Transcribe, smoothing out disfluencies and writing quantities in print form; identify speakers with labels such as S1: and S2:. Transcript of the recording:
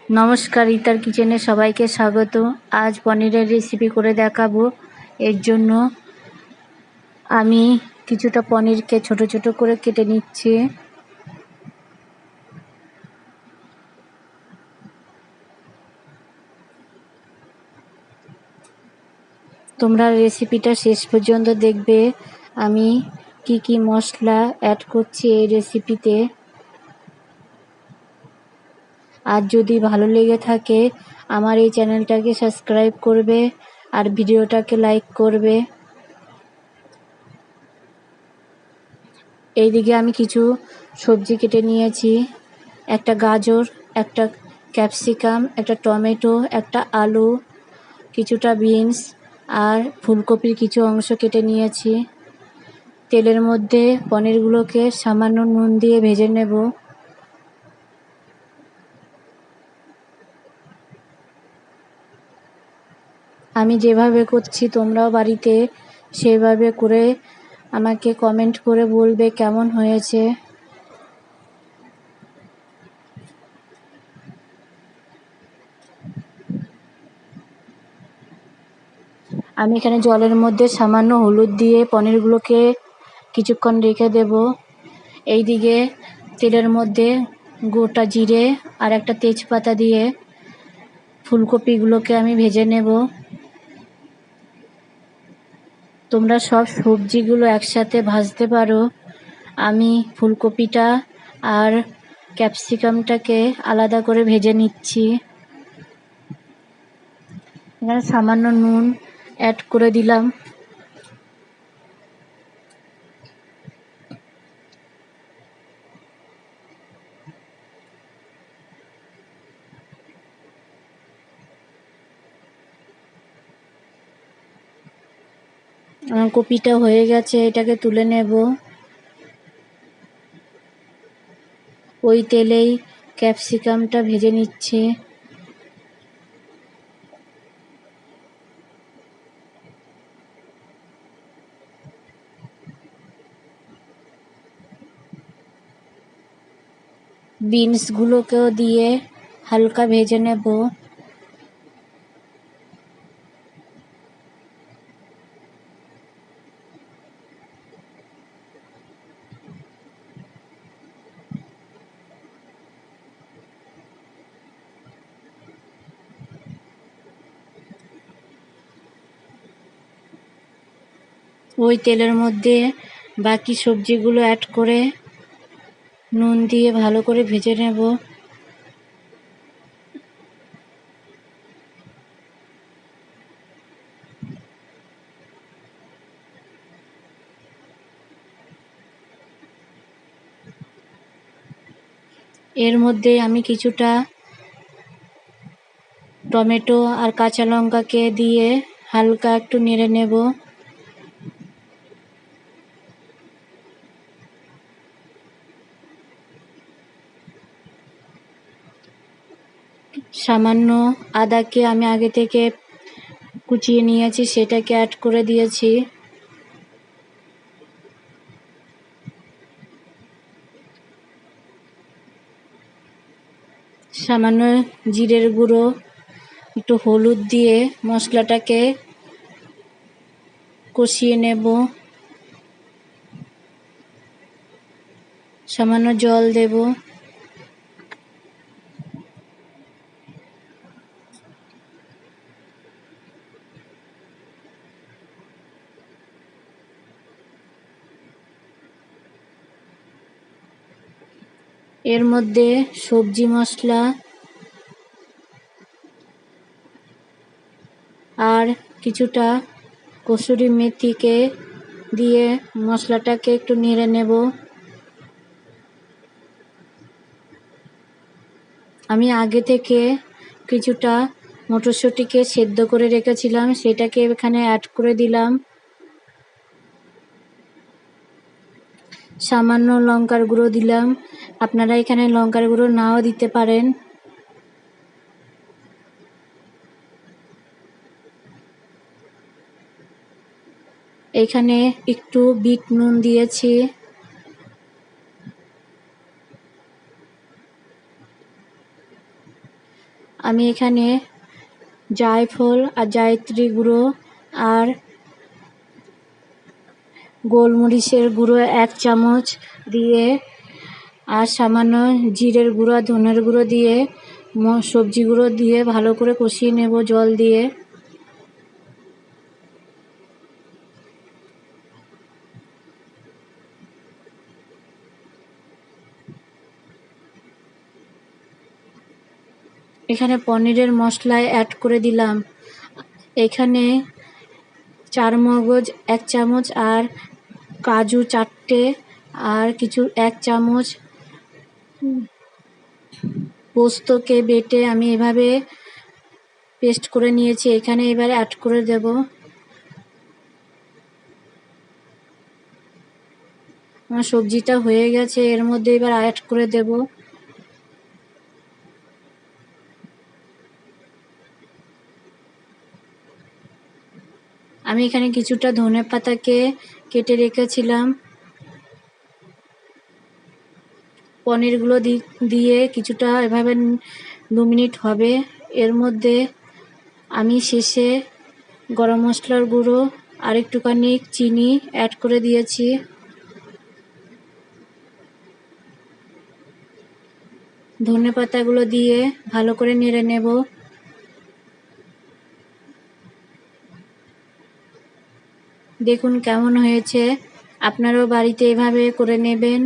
S1: নমস্কার, রিতার কিচেনে সবাইকে স্বাগত। আজ পনিরের রেসিপি করে দেখাবো। এর জন্য আমি কিছুটা পনিরকে ছোট ছোট করে কেটে নিচ্ছি। তোমরা রেসিপিটা শেষ পর্যন্ত দেখবে। আমি কি কি মশলা অ্যাড করছি এই রেসিপিতে। আর যদি ভালো লেগে থাকে আমার এই চ্যানেলটাকে সাবস্ক্রাইব করবে আর ভিডিওটাকে লাইক করবে। এইদিকে আমি কিছু সবজি কেটে নিয়েছি, একটা গাজর, একটা ক্যাপসিকাম, একটা টমেটো, একটা আলু, কিছুটা বিনস আর ফুলকপির কিছু অংশ কেটে নিয়েছি। তেলের মধ্যে পনিরগুলোকে সামান্য নুন দিয়ে ভেজে নেব। আমি যেভাবে করছি তোমরাও বাড়িতে সেভাবে করে আমাকে কমেন্ট করে বলবে কেমন হয়েছে। আমি এখানে জলের মধ্যে সামান্য হলুদ দিয়ে পনিরগুলোকে কিছুক্ষণ রেখে দেব। এইদিকে তেলের মধ্যে গোটা জিরে আর একটা তেজপাতা দিয়ে ফুলকপিগুলোকে আমি ভেজে নেব। তোমরা সব সবজিগুলো একসাথে ভাজতে পারো। আমি ফুলকপিটা আর ক্যাপসিকামটাকে আলাদা করে ভেজে নিচ্ছি। এখানে সামান্য নুন অ্যাড করে দিলাম। কপিটা হয়ে গেছে, এটাকে তুলে নেব। ওই তেলেই ক্যাপসিকামটা ভেজে নিচ্ছি। বিনসগুলোকেও দিয়ে হালকা ভেজে নেব। ওই তেলের মধ্যে বাকি সবজিগুলো অ্যাড করে নুন দিয়ে ভালো করে ভেজে নেব। এর মধ্যে আমি কিছুটা টমেটো আর কাঁচা লঙ্কাকে দিয়ে হালকা একটু নেড়ে নেব। সামান্য আদাকে আমি আগে থেকে কুচিয়ে নিয়েছি, সেটাকে অ্যাড করে দিয়েছি। সামান্য জিরের গুঁড়ো, একটু হলুদ দিয়ে মশলাটাকে কষিয়ে নেব। সামান্য জল দেব। এর মধ্যে সবজি মশলা আর কিছুটা কসুরি মেথিকে দিয়ে মশলাটাকে একটু নেড়ে নেব। আমি আগে থেকে কিছুটা মটরশুঁটিকে সেদ্ধ করে রেখেছিলাম, সেটাকে এখানে অ্যাড করে দিলাম। সামান্য লঙ্কার গুঁড়ো দিলাম, আপনারা এখানে লঙ্কার গুঁড়ো নাও দিতে পারেন। এখানে একটু বিট নুন দিয়েছি। আমি এখানে জায়ফল আর জায়ত্রী গুঁড়ো আর গোলমরিচের গুঁড়ো 1 চামচ দিয়ে আর সামান্য জিরের গুঁড়ো ধনের গুঁড়ো দিয়ে সবজিগুলো দিয়ে ভালো করে কষিয়ে নেব জল দিয়ে। এখানে পনিরের মশলা অ্যাড করে দিলাম। এখানে চারমগজ 1 চামচ আর কাজু 4টে আর কিছু 1 চামচ পোস্তকে বেটে আমি এভাবে পেস্ট করে নিয়েছি, এখানে এবারে অ্যাড করে দেব। আমার সবজিটা হয়ে গেছে, এর মধ্যে এবার অ্যাড করে দেব আমি এখানে কিছুটা ধনেপাতাকে কেটে রেখেছিলাম। পনিরগুলো দিয়ে কিছুটা এভাবে 2 মিনিট হবে। এর মধ্যে আমি শেষে গরম মশলার গুঁড়ো আর একটুখানি চিনি অ্যাড করে দিয়েছি। ধনেপাতাগুলো দিয়ে ভালো করে নেড়ে নেব। দেখুন কেমন হয়েছে, আপনারাও বাড়িতে এভাবে করে নেবেন।